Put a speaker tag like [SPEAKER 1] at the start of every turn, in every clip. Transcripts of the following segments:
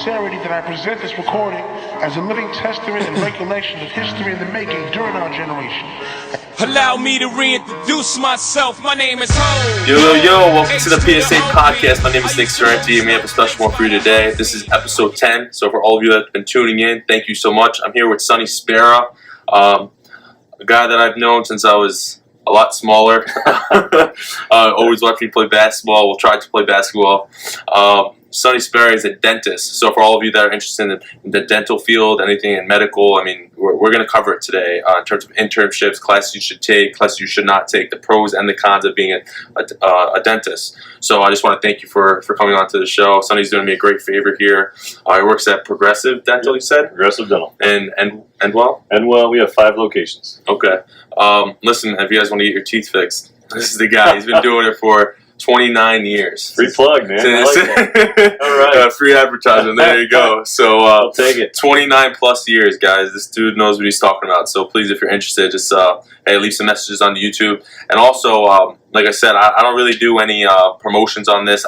[SPEAKER 1] sincerity that I present this recording as a living testament and recollection of history in the making during our generation.
[SPEAKER 2] Allow me to reintroduce myself. My name is Ho.
[SPEAKER 3] Yo, welcome to the PSA podcast. My name is Nick Sorrenti, and we have a special one for you today. This is episode 10, so for all of you that have been tuning in, thank you so much. I'm here with Sonny Spera, a guy that I've known since I was a lot smaller. Always watched me play basketball. We'll try to play basketball. Sonny Spera is a dentist. So for all of you that are interested in the dental field, anything in medical, I mean, we're going to cover it today in terms of internships, classes you should take, classes you should not take, the pros and the cons of being a dentist. So I just want to thank you for coming on to the show. Sonny's doing me a great favor here. He works at Progressive Dental, you said?
[SPEAKER 4] Progressive Dental.
[SPEAKER 3] And Endwell?
[SPEAKER 4] Endwell, we have 5 locations.
[SPEAKER 3] Okay. Listen, if you guys want to get your teeth fixed, this is the guy. He's been doing it for 29 years.
[SPEAKER 4] Free plug, man. I like that. All right.
[SPEAKER 3] Free advertising. There you go. So
[SPEAKER 4] I'll take it.
[SPEAKER 3] 29 plus years, guys. This dude knows what he's talking about. So please, if you're interested, just hey, leave some messages on the YouTube. And also, like I said, I don't really do any promotions on this.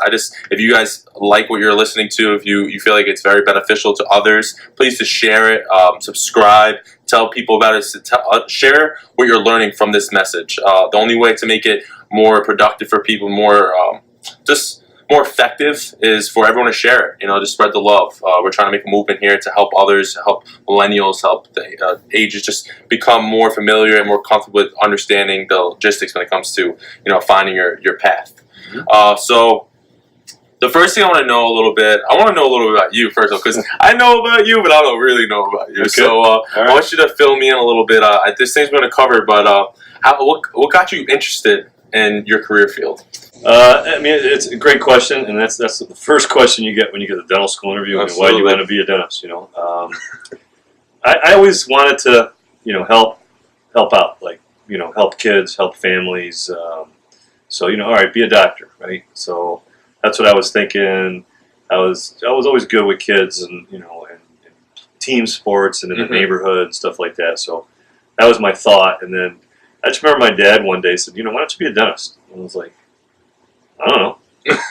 [SPEAKER 3] If you guys like what you're listening to, if you feel like it's very beneficial to others, please just share it, subscribe, tell people about it, share what you're learning from this message. The only way to make it more productive for people, more effective, is for everyone to share it. Just spread the love. We're trying to make a movement here to help others, help millennials, help the ages just become more familiar and more comfortable with understanding the logistics when it comes to finding your path. So the first thing I want to know a little bit about you first, because I know about you, but I don't really know about you. Okay. So I want you to fill me in a little bit. This thing's going to cover, but what got you interested in your career field?
[SPEAKER 4] I mean, it's a great question, and that's the first question you get when you get a dental school interview. I mean, why do you want to be a dentist? I always wanted to, help out, like, help kids, help families. So all right, be a doctor, right? So that's what I was thinking. I was always good with kids, and and team sports and in the neighborhood and stuff like that. So that was my thought, and then I just remember my dad one day said, why don't you be a dentist? And I was like, I don't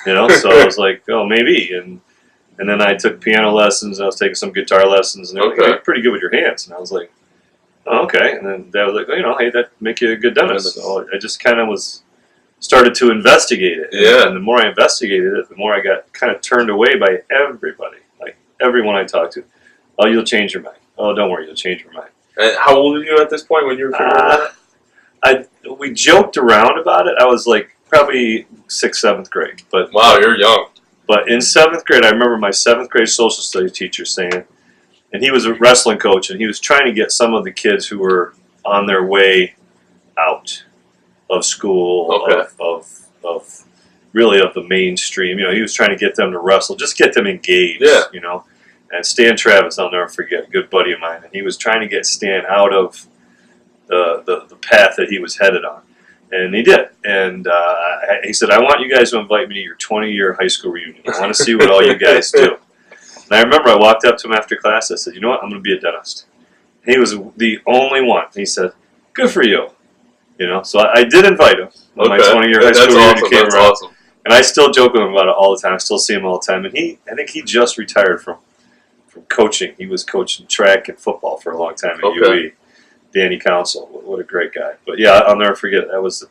[SPEAKER 4] know. So I was like, oh, maybe. And then I took piano lessons. I was taking some guitar lessons. And they were like, you're pretty good with your hands. And I was like, oh, okay. And then Dad was like, hey, that'd make you a good dentist. So I just kind of started to investigate it.
[SPEAKER 3] Yeah.
[SPEAKER 4] And the more I investigated it, the more I got kind of turned away by everybody. Like everyone I talked to. Oh, you'll change your mind. Oh, don't worry, you'll change your mind.
[SPEAKER 3] And how old were you at this point when you were figuring that?
[SPEAKER 4] We joked around about it. I was like probably 6th, 7th grade. But
[SPEAKER 3] wow, you're young.
[SPEAKER 4] But in 7th grade, I remember my 7th grade social studies teacher saying, and he was a wrestling coach, and he was trying to get some of the kids who were on their way out of school, of really of the mainstream. He was trying to get them to wrestle, just get them engaged.
[SPEAKER 3] Yeah.
[SPEAKER 4] And Stan Travis, I'll never forget, a good buddy of mine, and he was trying to get Stan out of the path that he was headed on. And he did. And he said, I want you guys to invite me to your 20-year high school reunion. I want to see what all you guys do. And I remember I walked up to him after class. I said, you know what? I'm going to be a dentist. And he was the only one. And he said, good for you. So I did invite him when my 20-year high school reunion came around. Awesome. And I still joke with him about it all the time. I still see him all the time. And I think he just retired from coaching. He was coaching track and football for a long time at UE. Danny Council, what a great guy. But yeah, I'll never forget it. That was,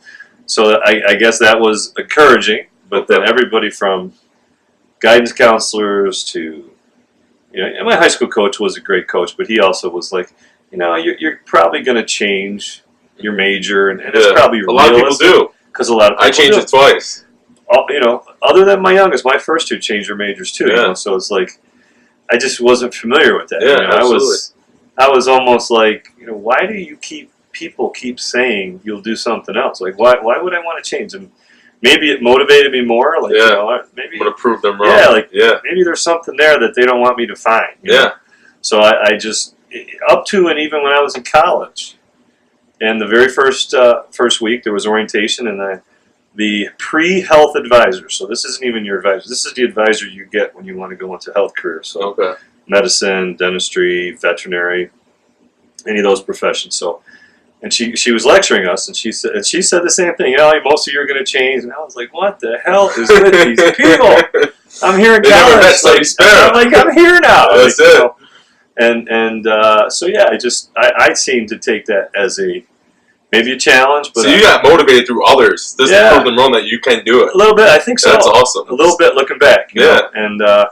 [SPEAKER 4] so I guess that was encouraging. But then everybody from guidance counselors to, and my high school coach was a great coach, but he also was like, you're probably going to change your major, and it's probably
[SPEAKER 3] a lot of people do.
[SPEAKER 4] Because a lot of people
[SPEAKER 3] I changed it twice.
[SPEAKER 4] Other than my youngest, my first 2 changed their majors too.
[SPEAKER 3] Yeah.
[SPEAKER 4] So it's like I just wasn't familiar with that.
[SPEAKER 3] Yeah, absolutely.
[SPEAKER 4] I was almost like, why do people keep saying you'll do something else? Like, why would I want to change? And maybe it motivated me more. Like, maybe
[SPEAKER 3] I'm gonna prove them wrong.
[SPEAKER 4] Yeah, maybe there's something there that they don't want me to find. You know? So I just, up to and even when I was in college, and the very first week there was orientation, and the pre-health advisor. So this isn't even your advisor. This is the advisor you get when you want to go into health careers. So medicine, dentistry, veterinary, any of those professions. So, And she was lecturing us, and she said the same thing. Most of you are going to change. And I was like, what the hell is with these people? I'm here in college. I'm here now.
[SPEAKER 3] That's it.
[SPEAKER 4] So yeah, I seem to take that as maybe a challenge. But
[SPEAKER 3] so you got motivated through others. This proved them wrong that you can do it.
[SPEAKER 4] A little bit, I think so.
[SPEAKER 3] That's awesome.
[SPEAKER 4] A little bit looking back. You know? And I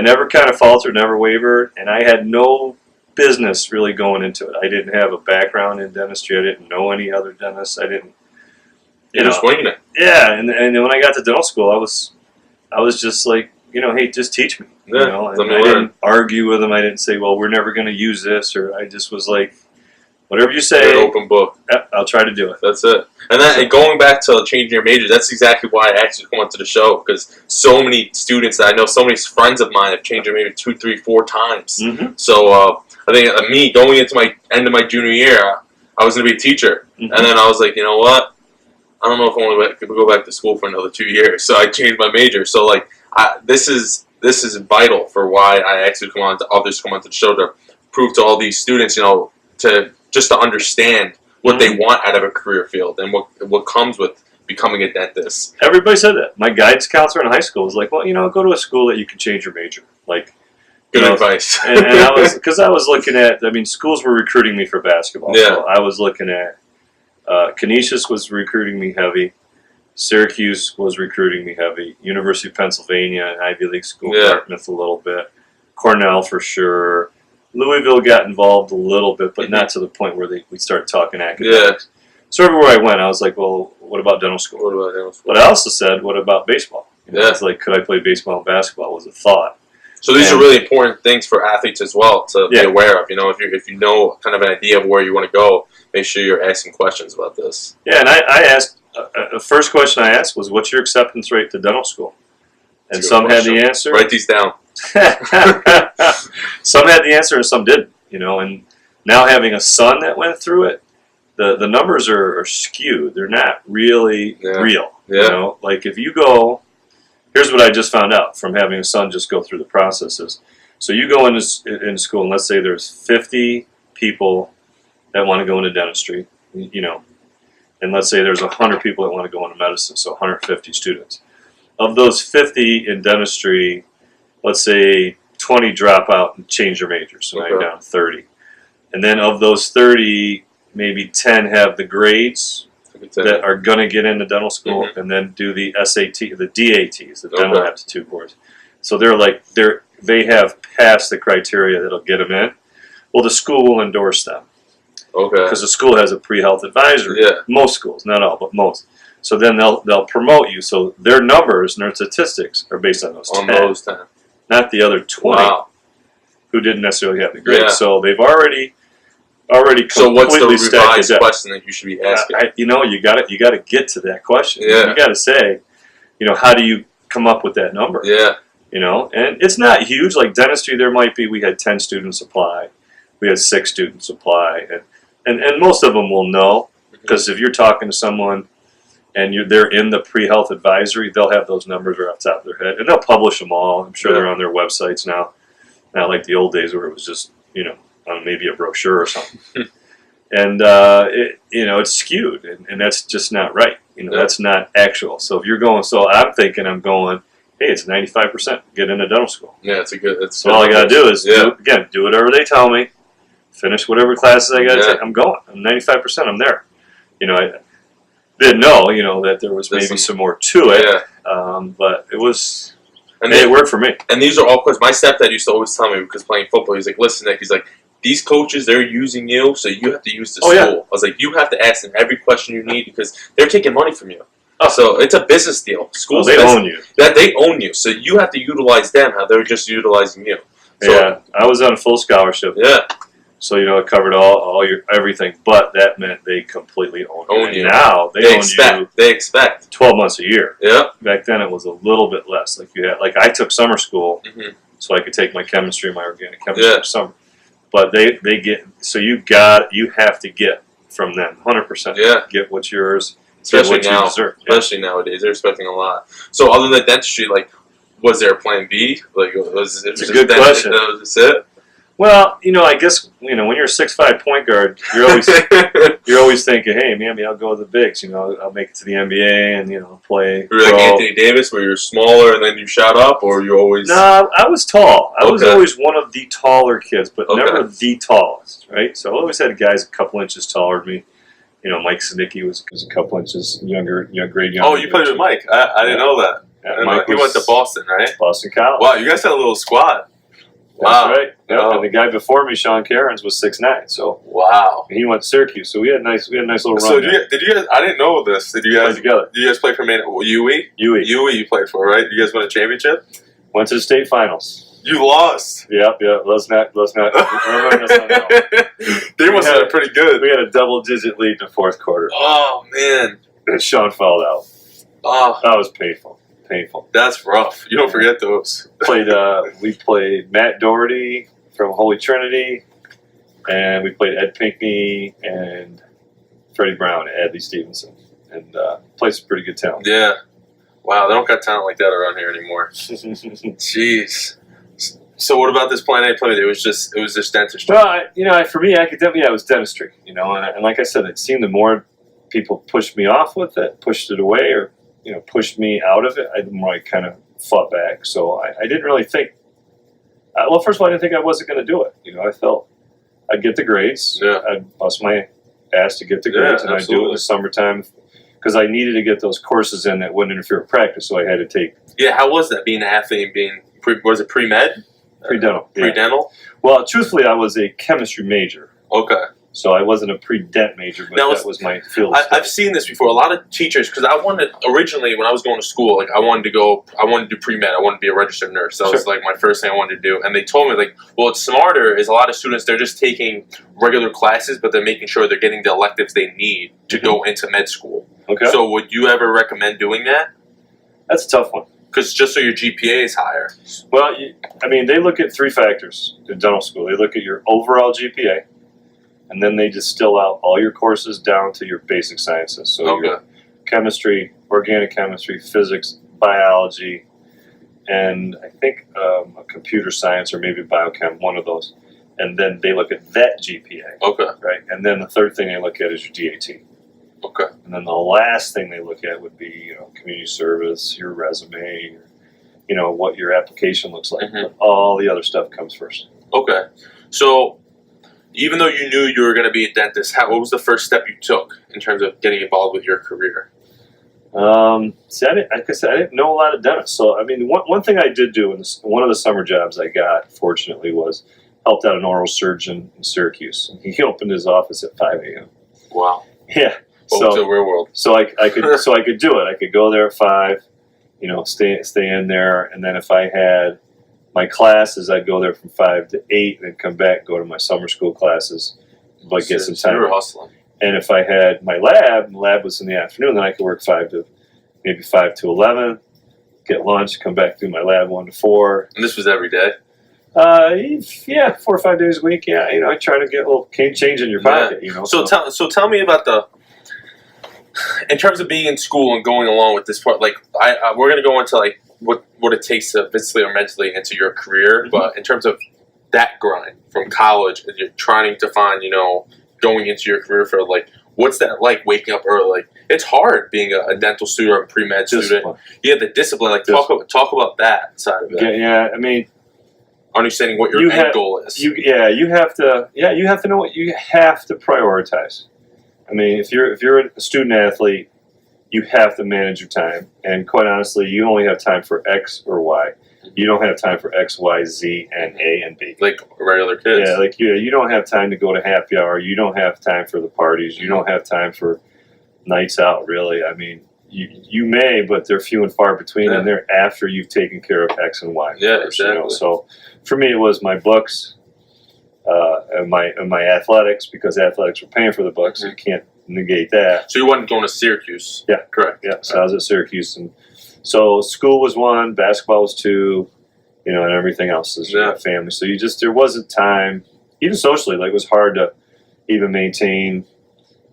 [SPEAKER 4] never kind of faltered, never wavered, and I had no business really going into it. I didn't have a background in dentistry. I didn't know any other dentists. I didn't.
[SPEAKER 3] You're just winging it.
[SPEAKER 4] Yeah, and when I got to dental school, I was just like, hey, just teach me.
[SPEAKER 3] Yeah,
[SPEAKER 4] and I didn't argue with them. I didn't say, well, we're never going to use this, or I just was like, whatever you say,
[SPEAKER 3] an open book.
[SPEAKER 4] I'll try to do it.
[SPEAKER 3] That's it. And then going back to changing your major, that's exactly why I actually come onto the show, because so many students that I know, so many friends of mine have changed their major 2, 3, 4 times.
[SPEAKER 4] Mm-hmm.
[SPEAKER 3] So I think me going into my end of my junior year, I was going to be a teacher, and then I was like, you know what? I don't know if I want to go back to school for another 2 years, so I changed my major. So like, this is vital for why I actually come onto the show to prove to all these students, to understand what they want out of a career field and what comes with becoming a dentist.
[SPEAKER 4] Everybody said that. My guidance counselor in high school was like, well, go to a school that you can change your major. Like,
[SPEAKER 3] good advice.
[SPEAKER 4] and I was looking at, schools were recruiting me for basketball.
[SPEAKER 3] Yeah.
[SPEAKER 4] So I was looking at, Canisius was recruiting me heavy. Syracuse was recruiting me heavy. University of Pennsylvania, an Ivy League school, Dartmouth a little bit. Cornell for sure. Louisville got involved a little bit, but not to the point where we started talking academics. Yeah. So everywhere I went, I was like, well, what about dental school?
[SPEAKER 3] What about dental school?
[SPEAKER 4] But I also said, what about baseball? It's like, could I play baseball and basketball was a thought.
[SPEAKER 3] So these are really important things for athletes as well to be aware of. If you know kind of an idea of where you want to go, make sure you're asking questions about this.
[SPEAKER 4] Yeah, and I asked, the first question I asked was, what's your acceptance rate to dental school? And some had the answer.
[SPEAKER 3] Write these down.
[SPEAKER 4] Some had the answer and some didn't. And now having a son that went through it, the numbers are skewed. They're not really real.
[SPEAKER 3] Yeah.
[SPEAKER 4] Like if you go, here's what I just found out from having a son just go through the processes. So you go into school, and let's say there's 50 people that want to go into dentistry, and let's say there's 100 people that want to go into medicine, so 150 students. Of those 50 in dentistry, let's say 20 drop out and change their majors, so now you're down to 30. And then of those 30, maybe 10 have the grades that are going to get into dental school, and then do the SAT, the DATs, the dental aptitude boards. So they have passed the criteria that'll get them in. Well, the school will endorse them.
[SPEAKER 3] Okay.
[SPEAKER 4] Because the school has a pre-health advisory.
[SPEAKER 3] Yeah.
[SPEAKER 4] Most schools, not all, but most. So then they'll promote you. So their numbers and their statistics are based on those 10.
[SPEAKER 3] Those 10.
[SPEAKER 4] Not the other 20 who didn't necessarily have the grade.
[SPEAKER 3] Yeah.
[SPEAKER 4] So they've already completely
[SPEAKER 3] So what's the
[SPEAKER 4] revised
[SPEAKER 3] question that you should be asking?
[SPEAKER 4] You got to get to that question.
[SPEAKER 3] Yeah.
[SPEAKER 4] You got to say, how do you come up with that number?
[SPEAKER 3] Yeah.
[SPEAKER 4] And it's not huge. Like dentistry, we had 10 students apply. We had 6 students apply. And most of them will know, because if you're talking to someone and they're in the pre-health advisory, they'll have those numbers right off the top of their head. And they'll publish them all. I'm sure they're on their websites now. Not like the old days where it was just, on maybe a brochure or something. And, it's skewed. And that's just not right. That's not actual. So if you're going, I'm going, hey, it's 95%. Get into dental school.
[SPEAKER 3] Yeah,
[SPEAKER 4] So all I got to do is, do whatever they tell me. Finish whatever classes I got to take. I'm going. I'm 95%. I'm there. I didn't know, that there was maybe some more to it.
[SPEAKER 3] Yeah.
[SPEAKER 4] But it was, it worked for me.
[SPEAKER 3] And these are all questions. My stepdad used to always tell me, because playing football, he's like, listen, Nick, he's like, these coaches, they're using you, so you have to use the school. Yeah. I was like, you have to ask them every question you need, because they're taking money from you. So it's a business deal. Schools,
[SPEAKER 4] they own you.
[SPEAKER 3] They own you. So you have to utilize them how they're just utilizing you. So,
[SPEAKER 4] I was on full scholarship.
[SPEAKER 3] Yeah.
[SPEAKER 4] So, it covered all your everything, but that meant they completely own you. Now they own you.
[SPEAKER 3] They expect
[SPEAKER 4] 12 months a year.
[SPEAKER 3] Yeah.
[SPEAKER 4] Back then it was a little bit less. I took summer school, so I could take my chemistry and my organic chemistry for summer. But they get, so you have to get from them 100%.
[SPEAKER 3] Yeah.
[SPEAKER 4] Get what's yours.
[SPEAKER 3] Especially
[SPEAKER 4] what
[SPEAKER 3] now.
[SPEAKER 4] You deserve.
[SPEAKER 3] Especially nowadays, they're expecting a lot. So other than dentistry, was there a plan B? Was it
[SPEAKER 4] a good question.
[SPEAKER 3] That was it?
[SPEAKER 4] Well, I guess when you're a 6'5" point guard, you're always thinking, hey, maybe I'll go to the bigs. I'll make it to the NBA and play.
[SPEAKER 3] You were like Anthony Davis, where you're smaller and then you shot up, or you always?
[SPEAKER 4] No, I was tall. I was always one of the taller kids, but never the tallest, right? So I always had guys a couple inches taller than me. Mike Siddiqui was a couple inches younger.
[SPEAKER 3] Oh, you played with Mike? I didn't know that.
[SPEAKER 4] Yeah,
[SPEAKER 3] he went to Boston, right?
[SPEAKER 4] Boston College.
[SPEAKER 3] Wow, you guys had a little squad.
[SPEAKER 4] That's right. Yeah, and the guy before me, Sean Cairns, was 6'9". So
[SPEAKER 3] wow,
[SPEAKER 4] he went to Syracuse. So we had a nice little run.
[SPEAKER 3] So did you guys? I didn't know this. Did you guys
[SPEAKER 4] play together?
[SPEAKER 3] Did you guys play for Maine? UE. You played for, right? You guys won a championship.
[SPEAKER 4] Went to the state finals.
[SPEAKER 3] You lost.
[SPEAKER 4] Yep. Let's not. They
[SPEAKER 3] must have been pretty good.
[SPEAKER 4] We had a double-digit lead in the fourth quarter.
[SPEAKER 3] Oh man!
[SPEAKER 4] And Sean fouled out.
[SPEAKER 3] Oh,
[SPEAKER 4] that was painful.
[SPEAKER 3] That's rough. You don't forget those.
[SPEAKER 4] We played Matt Doherty from Holy Trinity, and we played Ed Pinckney and Freddie Brown and Adley Stevenson, and played some pretty good talent.
[SPEAKER 3] Yeah. Wow, they don't got talent like that around here anymore. Jeez. So what about this Plan A plan? It was just dentistry.
[SPEAKER 4] Well, for me, academically, it was dentistry. And like I said, it seemed the more people pushed me off with it, pushed it away, or pushed me out of it, the more I kind of fought back. So I didn't really think. Well, first of all, I didn't think I wasn't going to do it. I felt I'd get the grades.
[SPEAKER 3] Yeah.
[SPEAKER 4] I'd bust my ass to get the grades, and I'd do it in the summertime because I needed to get those courses in that wouldn't interfere with practice. So I had to take.
[SPEAKER 3] Yeah, how was that being an athlete and was it pre-med?
[SPEAKER 4] Pre-dental.
[SPEAKER 3] Pre-dental?
[SPEAKER 4] Well, truthfully, I was a chemistry major.
[SPEAKER 3] Okay.
[SPEAKER 4] So I wasn't a pre-dent major, but that was my field.
[SPEAKER 3] I've seen this before. A lot of teachers, because I wanted originally when I was going to school, I wanted to do pre-med. I wanted to be a registered nurse. That was my first thing I wanted to do. And they told me it's smarter. Is a lot of students they're just taking regular classes, but they're making sure they're getting the electives they need to go into med school.
[SPEAKER 4] Okay.
[SPEAKER 3] So would you ever recommend doing that?
[SPEAKER 4] That's a tough one.
[SPEAKER 3] Because just so your GPA is higher.
[SPEAKER 4] Well, they look at three factors in dental school. They look at your overall GPA. And then they distill out all your courses down to your basic sciences. So your chemistry, organic chemistry, physics, biology, and I think a computer science or maybe biochem, one of those. And then they look at that GPA. Okay. Right? And then the third thing they look at is your DAT.
[SPEAKER 3] Okay.
[SPEAKER 4] And then the last thing they look at would be community service, your resume, what your application looks like.
[SPEAKER 3] Mm-hmm.
[SPEAKER 4] But all the other stuff comes first.
[SPEAKER 3] Okay. So even though you knew you were going to be a dentist, what was the first step you took in terms of getting involved with your career?
[SPEAKER 4] I didn't know a lot of dentists. So, one thing I did do in one of the summer jobs I got, fortunately, was helped out an oral surgeon in Syracuse. And he opened his office at 5 a.m.
[SPEAKER 3] Wow.
[SPEAKER 4] Yeah.
[SPEAKER 3] Welcome to the real world.
[SPEAKER 4] So I could do it. I could go there at 5, stay in there, and then if I had my classes, I'd go there from 5 to 8 and then come back, go to my summer school classes, but get some time.
[SPEAKER 3] You were hustling.
[SPEAKER 4] And if I had my lab, and the lab was in the afternoon, then I could work 5 to 11, get lunch, come back, do my lab 1 to 4.
[SPEAKER 3] And this was every day?
[SPEAKER 4] 4 or 5 days a week, yeah. I try to get a little change in your pocket,
[SPEAKER 3] So tell me about in terms of being in school and going along with this part, we're going to go into what it takes to physically or mentally into your career,
[SPEAKER 4] Mm-hmm.
[SPEAKER 3] but in terms of that grind from college, and you're trying to find, going into your career for what's that like? Waking up early, it's hard being a dental student or a pre-med student. Yeah, the discipline. Talk about that side of it.
[SPEAKER 4] Yeah.
[SPEAKER 3] Understanding what your end goal is.
[SPEAKER 4] You have to know what you have to prioritize. If you're a student athlete, you have to manage your time. And quite honestly, you only have time for X or Y. You don't have time for X, Y, Z, and A and B.
[SPEAKER 3] Like regular kids.
[SPEAKER 4] Yeah, you don't have time to go to happy hour. You don't have time for the parties. You don't have time for nights out, really. You may, but they're few and far between, and they're after you've taken care of X and Y.
[SPEAKER 3] Yeah,
[SPEAKER 4] first,
[SPEAKER 3] exactly.
[SPEAKER 4] So for me, it was my books and my athletics, because athletics were paying for the books. Mm-hmm. You can't negate that.
[SPEAKER 3] So you weren't going to Syracuse?
[SPEAKER 4] Yeah,
[SPEAKER 3] correct.
[SPEAKER 4] Yeah, so I was at Syracuse, and so school was 1, basketball was 2, and everything else is family. So there wasn't time, even socially. It was hard to even maintain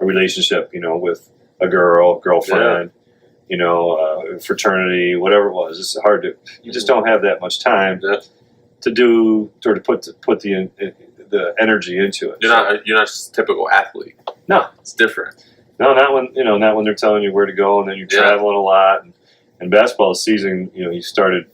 [SPEAKER 4] a relationship, with a girlfriend, fraternity, whatever it was. It's hard to. You just don't have that much time to do or to put the energy into it.
[SPEAKER 3] You're not just a typical athlete.
[SPEAKER 4] No,
[SPEAKER 3] it's different.
[SPEAKER 4] No, not when they're telling you where to go, and then you're traveling a lot. And basketball season, you started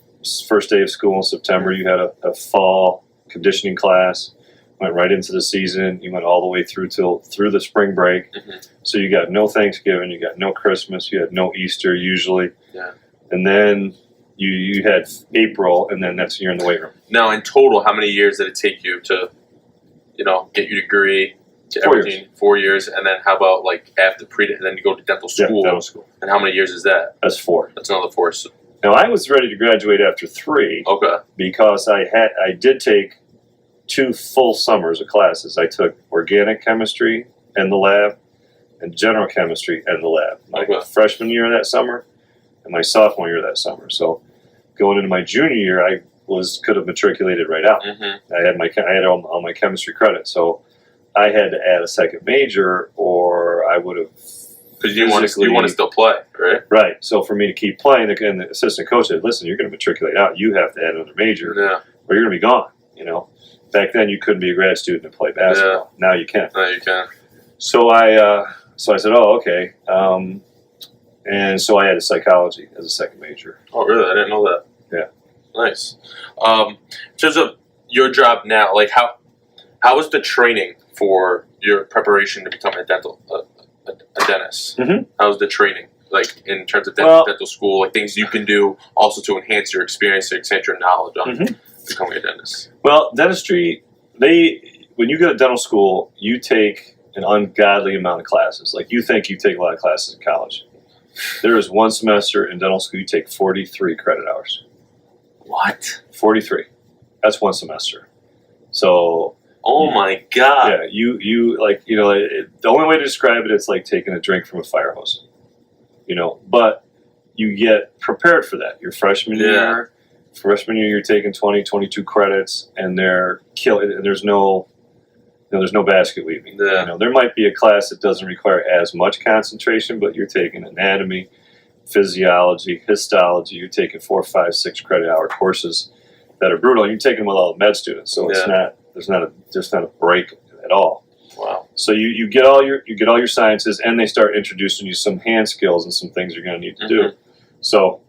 [SPEAKER 4] first day of school in September. You had a fall conditioning class. Went right into the season. You went all the way through the spring break. Mm-hmm. So you got no Thanksgiving, you got no Christmas, you had no Easter usually. Yeah. And then you had April, and then that's when you're in the weight room.
[SPEAKER 3] Now, in total, how many years did it take you to, get your degree?
[SPEAKER 4] 4 years.
[SPEAKER 3] 4 years, and then how about after and then you go to dental school?
[SPEAKER 4] Yeah, dental school.
[SPEAKER 3] And how many years is that?
[SPEAKER 4] That's 4.
[SPEAKER 3] That's another 4. So.
[SPEAKER 4] Now I was ready to graduate after 3.
[SPEAKER 3] Okay.
[SPEAKER 4] Because I did take 2 full summers of classes. I took organic chemistry and the lab, and general chemistry and the lab. My freshman year that summer, and my sophomore year that summer. So going into my junior year, I could have matriculated right out. Mm-hmm. I had all my chemistry credit, so I had to add a second major, or I would have.
[SPEAKER 3] Because you want to still play, right?
[SPEAKER 4] Right. So for me to keep playing, and the assistant coach said, "Listen, you're going to matriculate out. You have to add another major, or you're going to be gone." Back then you couldn't be a grad student and play basketball. Yeah. Now you can.
[SPEAKER 3] Now you can.
[SPEAKER 4] So I said, "Oh, okay." And so I added psychology as a second major.
[SPEAKER 3] Oh, really? I didn't know that.
[SPEAKER 4] Yeah.
[SPEAKER 3] Nice. In terms of your job now, how was the training for your preparation to become a dentist? Mm-hmm. How was the training, in terms of dental school, things you can do also to enhance your experience, to extend your knowledge on becoming a dentist?
[SPEAKER 4] Well, dentistry, when you go to dental school, you take an ungodly amount of classes. You think you take a lot of classes in college. There is one semester in dental school, you take 43 credit hours.
[SPEAKER 3] What?
[SPEAKER 4] 43. That's one semester. So...
[SPEAKER 3] Oh my God!
[SPEAKER 4] Yeah, the only way to describe it, it's like taking a drink from a fire hose. But you get prepared for that. Your freshman year, you're taking 20, 22 credits, and they're killing. And there's no basket weaving. Yeah. There might be a class that doesn't require as much concentration, but you're taking anatomy, physiology, histology. You're taking 4, 5, 6 credit hour courses that are brutal. And you're taking them with all the med students, so it's not. There's not a break at all.
[SPEAKER 3] Wow.
[SPEAKER 4] So you get all your sciences, and they start introducing you some hand skills and some things you're going to need to do. So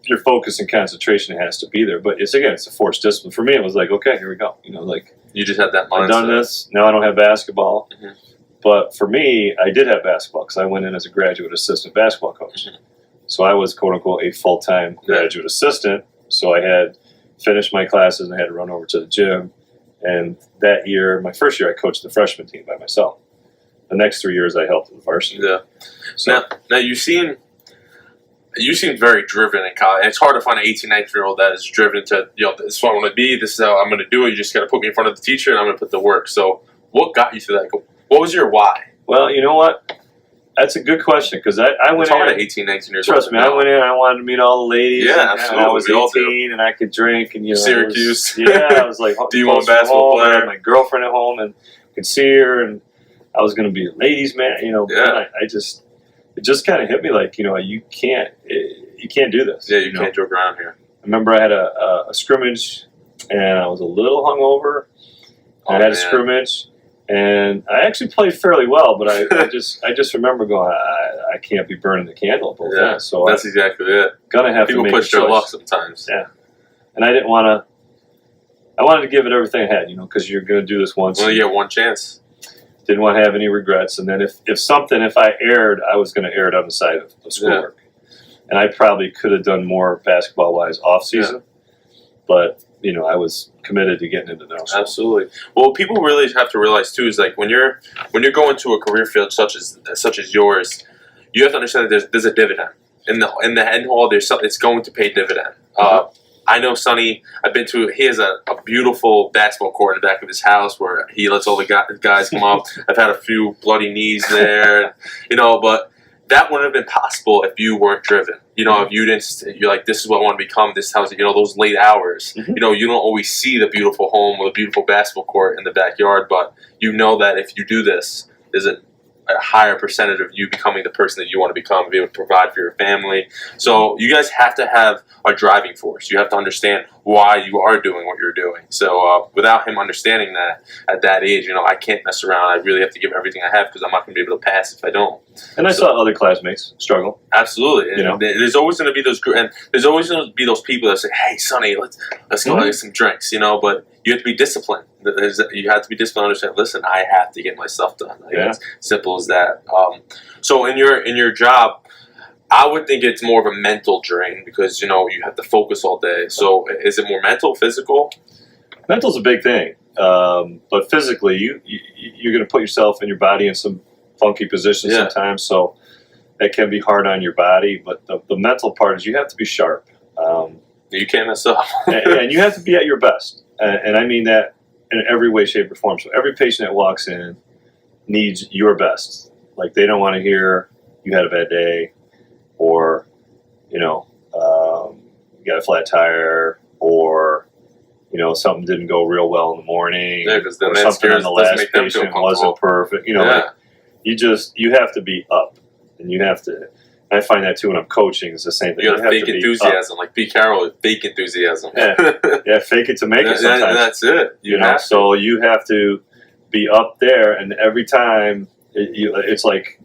[SPEAKER 4] your focus and concentration has to be there. But it's a forced discipline. For me, it was okay, here we go.
[SPEAKER 3] You just had that mindset.
[SPEAKER 4] I've done this. Now I don't have basketball. Mm-hmm. But for me, I did have basketball because I went in as a graduate assistant basketball coach. Mm-hmm. So I was, quote unquote, a full-time graduate assistant. So I had finished my classes and I had to run over to the gym. And that year, my first year, I coached the freshman team by myself. The next 3 years, I helped with the varsity. Yeah.
[SPEAKER 3] So now you seem very driven in college. And it's hard to find an 18, 19-year-old that is driven to, this is what I want to be. This is how I'm going to do it. You just got to put me in front of the teacher, and I'm going to put the work. So what got you to that? What was your why?
[SPEAKER 4] Well, you know what? That's a good question, because I went in at
[SPEAKER 3] 18, 19 years old.
[SPEAKER 4] Trust me, I went in, I wanted to meet all the ladies.
[SPEAKER 3] Yeah, absolutely.
[SPEAKER 4] I was 18, and I could drink. And
[SPEAKER 3] Syracuse.
[SPEAKER 4] I was like,
[SPEAKER 3] D1 basketball player.
[SPEAKER 4] I had my girlfriend at home, and could see her, and I was going to be a ladies' man. It just kind of hit me you can't do this.
[SPEAKER 3] Yeah, you can't joke around here.
[SPEAKER 4] I remember I had a scrimmage, and I was a little hungover. I had a scrimmage. And I actually played fairly well, but I just remember going, I can't be burning the candle both ends. So
[SPEAKER 3] that's exactly it.
[SPEAKER 4] Gonna have to make a choice.
[SPEAKER 3] People push their luck sometimes.
[SPEAKER 4] Yeah, and I didn't want to. I wanted to give it everything I had, because you're going to do this once.
[SPEAKER 3] Well, you get one chance.
[SPEAKER 4] Didn't want to have any regrets, and then if I erred, I was going to err it on the side of schoolwork, and I probably could have done more basketball wise off season, but. I was committed to getting into dental school.
[SPEAKER 3] Absolutely. Well, people really have to realize too is when you're going to a career field such as yours, you have to understand that there's a dividend in the end all. It's going to pay dividend. I know Sonny. He has a beautiful basketball court in the back of his house where he lets all the guys come up. I've had a few bloody knees there, but. That wouldn't have been possible if you weren't driven. If you didn't, you're like, this is what I want to become. This house, those late hours. Mm-hmm. You don't always see the beautiful home or the beautiful basketball court in the backyard, but that if you do this, there's a higher percentage of you becoming the person that you want to become, be able to provide for your family. So you guys have to have a driving force. You have to understand why you are doing what you're doing. So without him understanding that at that age, you know, I can't mess around. I really have to give everything I have because I'm not going to be able to pass if I don't.
[SPEAKER 4] And I saw other classmates struggle.
[SPEAKER 3] Absolutely.
[SPEAKER 4] You know?
[SPEAKER 3] There's always going to be those, and there's always going to be those people that say, "Hey, Sonny, let's go get some drinks," you know. But you have to be disciplined. You have to be disciplined. Understand. Listen, I have to get my stuff done. Like, it's simple as that. So in your job, I would think it's more of a mental drain because, you know, you have to focus all day. So is it more mental, physical?
[SPEAKER 4] Mental's a big thing, but physically, you're going to put yourself and your body in some funky positions sometimes. So that can be hard on your body. But the mental part is you have to be sharp.
[SPEAKER 3] You can't mess up.
[SPEAKER 4] and you have to be at your best. And I mean that in every way, shape, or form. So every patient that walks in needs your best. Like, they don't want to hear you had a bad day, or, you know, you got a flat tire, or, you know, something didn't go real well in the morning,
[SPEAKER 3] because
[SPEAKER 4] or something on the last patient wasn't perfect. You know, like, you have to be up, and you have to. I find that too when I'm coaching. It's the same thing.
[SPEAKER 3] You got fake enthusiasm, like Pete Carroll, fake enthusiasm.
[SPEAKER 4] Yeah, fake it to make it. Sometimes
[SPEAKER 3] that's it.
[SPEAKER 4] You know, so you have to be up there, and every time it's like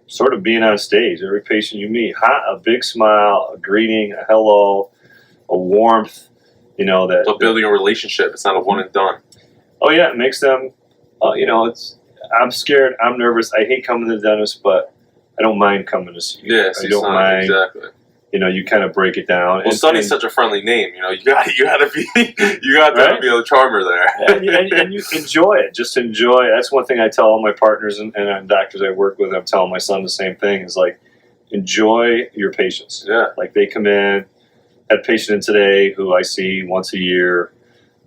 [SPEAKER 4] sort of being on stage. Every patient you meet, a big smile, a greeting, a hello, a warmth. You know that.
[SPEAKER 3] So building a relationship. It's not a one and done.
[SPEAKER 4] Oh yeah, it makes them. You know, I'm scared. I'm nervous. I hate coming to the dentist, but I don't mind coming to see you.
[SPEAKER 3] Yes,
[SPEAKER 4] I don't mind.
[SPEAKER 3] Exactly.
[SPEAKER 4] You know, you kind of break it down.
[SPEAKER 3] Well, Sonny's such a friendly name. You know, you got to be right? Be a charmer there.
[SPEAKER 4] and you enjoy it. Just enjoy it. That's one thing I tell all my partners and doctors I work with. I'm telling my son the same thing. Is like, enjoy your patients.
[SPEAKER 3] Yeah.
[SPEAKER 4] Like, they come in. Had a patient in today who I see once a year,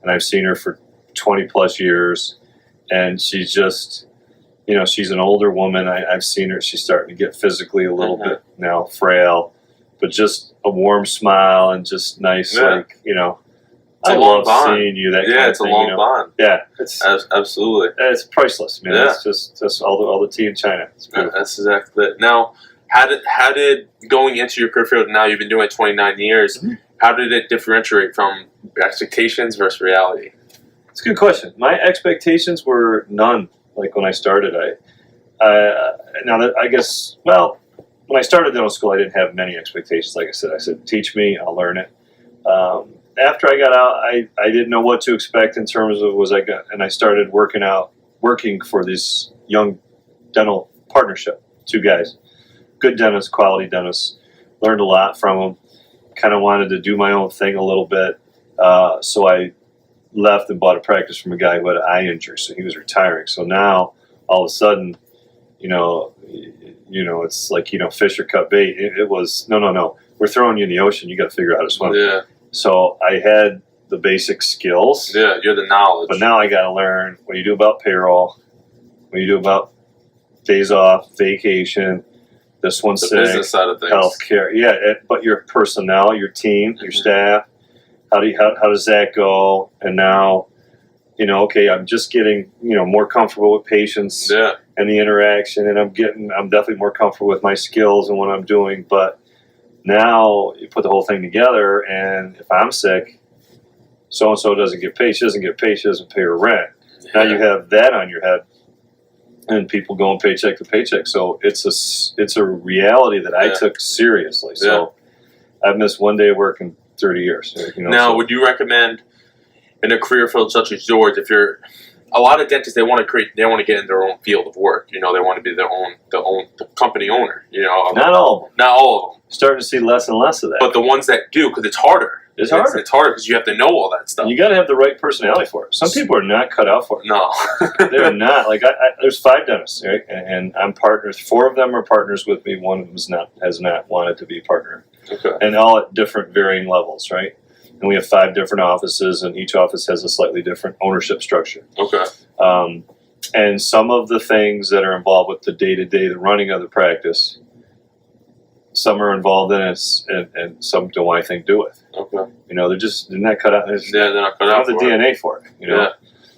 [SPEAKER 4] and I've seen her for 20 plus years, and she's just. You know, she's an older woman. I've seen her. She's starting to get physically a little bit now frail, but just a warm smile and just nice, like, you know.
[SPEAKER 3] It's
[SPEAKER 4] I
[SPEAKER 3] a long
[SPEAKER 4] love
[SPEAKER 3] bond.
[SPEAKER 4] Seeing you. That
[SPEAKER 3] yeah,
[SPEAKER 4] kind
[SPEAKER 3] it's
[SPEAKER 4] of
[SPEAKER 3] a
[SPEAKER 4] thing,
[SPEAKER 3] long
[SPEAKER 4] you know?
[SPEAKER 3] bond.
[SPEAKER 4] Yeah, it's
[SPEAKER 3] absolutely.
[SPEAKER 4] It's priceless, man.
[SPEAKER 3] Yeah.
[SPEAKER 4] It's just all the tea in China. It's beautiful.
[SPEAKER 3] That's exactly it. Now, how did going into your career field? Now you've been doing it 29 years. Mm-hmm. How did it differentiate from expectations versus reality?
[SPEAKER 4] It's a good question. My expectations were none. Like, when I started, I guess, well, when I started dental school, I didn't have many expectations. Like I said, teach me, I'll learn it. After I got out, I didn't know what to expect in terms of and I started working for this young dental partnership. 2 guys, good dentists, quality dentists. Learned a lot from them. Kind of wanted to do my own thing a little bit, so I left and bought a practice from a guy who had an eye injury, so he was retiring. So now, all of a sudden, you know, it's like, you know, fish or cut bait. It was, no, we're throwing you in the ocean. You got to figure out how to swim.
[SPEAKER 3] Yeah.
[SPEAKER 4] So I had the basic skills.
[SPEAKER 3] Yeah, you're the knowledge.
[SPEAKER 4] But now I got to learn what you do about payroll, what you do about days off, vacation, this one's sick,
[SPEAKER 3] business side of things.
[SPEAKER 4] Healthcare. Yeah, but your personnel, your team, your staff. How does that go? And now, you know, okay, I'm just getting, you know, more comfortable with patients and the interaction, and I'm definitely more comfortable with my skills and what I'm doing. But now you put the whole thing together, and if I'm sick, so and so doesn't get paid. She doesn't get paid. She doesn't pay her rent. Yeah. Now you have that on your head, and people going paycheck to paycheck. So it's a reality that I took seriously. So I've missed one day of work in 30 years. You know,
[SPEAKER 3] now, would you recommend in a career field such as yours, if you're a lot of dentists, they want to get in their own field of work. You know, they want to be the company owner. You know,
[SPEAKER 4] not all of them.
[SPEAKER 3] Not all of them.
[SPEAKER 4] Starting to see less and less of that.
[SPEAKER 3] But the ones that do, because it's harder. It's harder because you have to know all that stuff.
[SPEAKER 4] You got to have the right personality for it. Some people are not cut out for it.
[SPEAKER 3] No,
[SPEAKER 4] they're not. Like there's 5 dentists, right? And I'm partners. 4 of them are partners with me. One of them has not wanted to be a partner.
[SPEAKER 3] Okay.
[SPEAKER 4] And all at different varying levels, right? And we have 5 different offices, and each office has a slightly different ownership structure.
[SPEAKER 3] Okay.
[SPEAKER 4] And some of the things that are involved with the day-to-day, the running of the practice, some are involved in it, and some don't, I think, do it.
[SPEAKER 3] Okay.
[SPEAKER 4] You know, they're not cut out.
[SPEAKER 3] They're not cut out
[SPEAKER 4] for the DNA for it. You know.
[SPEAKER 3] Yeah.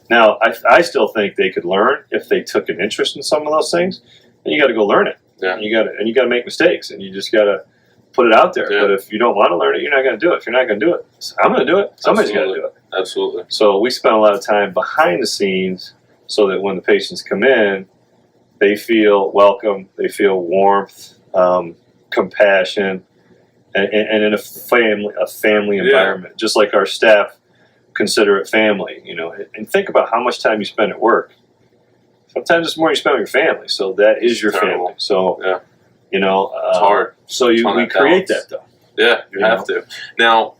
[SPEAKER 4] Now, I still think they could learn if they took an interest in some of those things. And you got to go learn it.
[SPEAKER 3] Yeah.
[SPEAKER 4] And you got to make mistakes, and you just got to put it out there.
[SPEAKER 3] Yeah.
[SPEAKER 4] But if you don't want to learn it, you're not going to do it. If you're not going to do it, I'm going to do it. Somebody's got to do it.
[SPEAKER 3] Absolutely.
[SPEAKER 4] So we spend a lot of time behind the scenes so that when the patients come in, they feel welcome, they feel warmth, compassion, and in a family environment, just like our staff consider it family, you know. And think about how much time you spend at work. Sometimes it's more you spend with your family, so that is your family. So, you know,
[SPEAKER 3] it's hard.
[SPEAKER 4] So we create that, though.
[SPEAKER 3] Yeah, you have to. Now,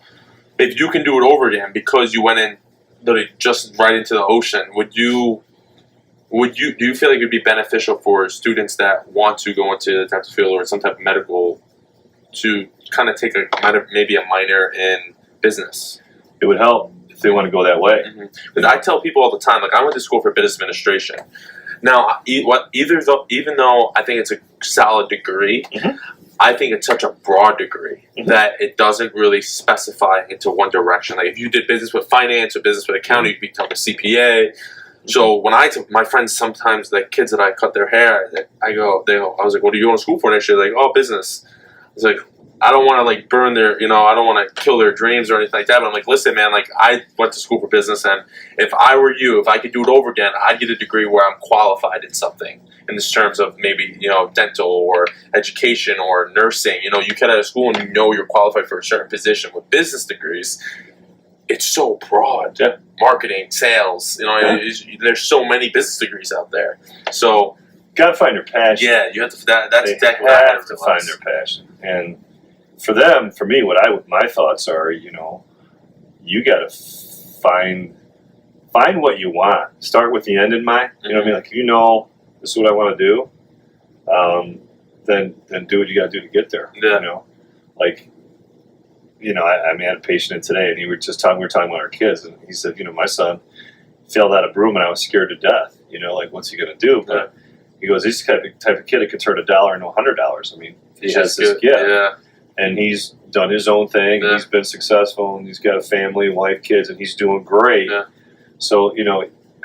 [SPEAKER 3] if you can do it over again because you went in literally just right into the ocean, do you feel like it would be beneficial for students that want to go into the type of field or some type of medical to kind of take maybe a minor in business?
[SPEAKER 4] It would help if they want to go that way.
[SPEAKER 3] Because I tell people all the time, like I went to school for business administration. Now, even though I think it's a solid degree, I think it's such a broad degree that it doesn't really specify into one direction. Like if you did business with finance or business with accounting, you could become a CPA. So when I took my friends, sometimes the kids that I cut their hair, I was like, "What are you going to school for?" And they're like, "Oh, business." I was like, I don't want to like burn their, I don't want to kill their dreams or anything like that. But I'm like, listen, man, like I went to school for business, and if I were you, if I could do it over again, I'd get a degree where I'm qualified in something in this terms of maybe, dental or education or nursing. You get out of school and you're qualified for a certain position. With business degrees, it's so broad.
[SPEAKER 4] Yeah.
[SPEAKER 3] Marketing, sales, there's so many business degrees out there. So
[SPEAKER 4] gotta find their passion.
[SPEAKER 3] Yeah, you have to. That's exactly
[SPEAKER 4] what I have to find their passion. And for them, for me, my thoughts are, you gotta find what you want. Start with the end in mind. You know what I mean? Like this is what I want to do. Then do what you gotta do to get there.
[SPEAKER 3] Yeah.
[SPEAKER 4] I had a patient in today, and we were talking about our kids, and he said, my son fell out of broom, and I was scared to death. What's he gonna do? But he goes, he's the type of kid that could turn $1 into $100. I mean, he has this gift, and he's done his own thing. And he's been successful, and he's got a family, wife, kids, and he's doing great. Yeah. So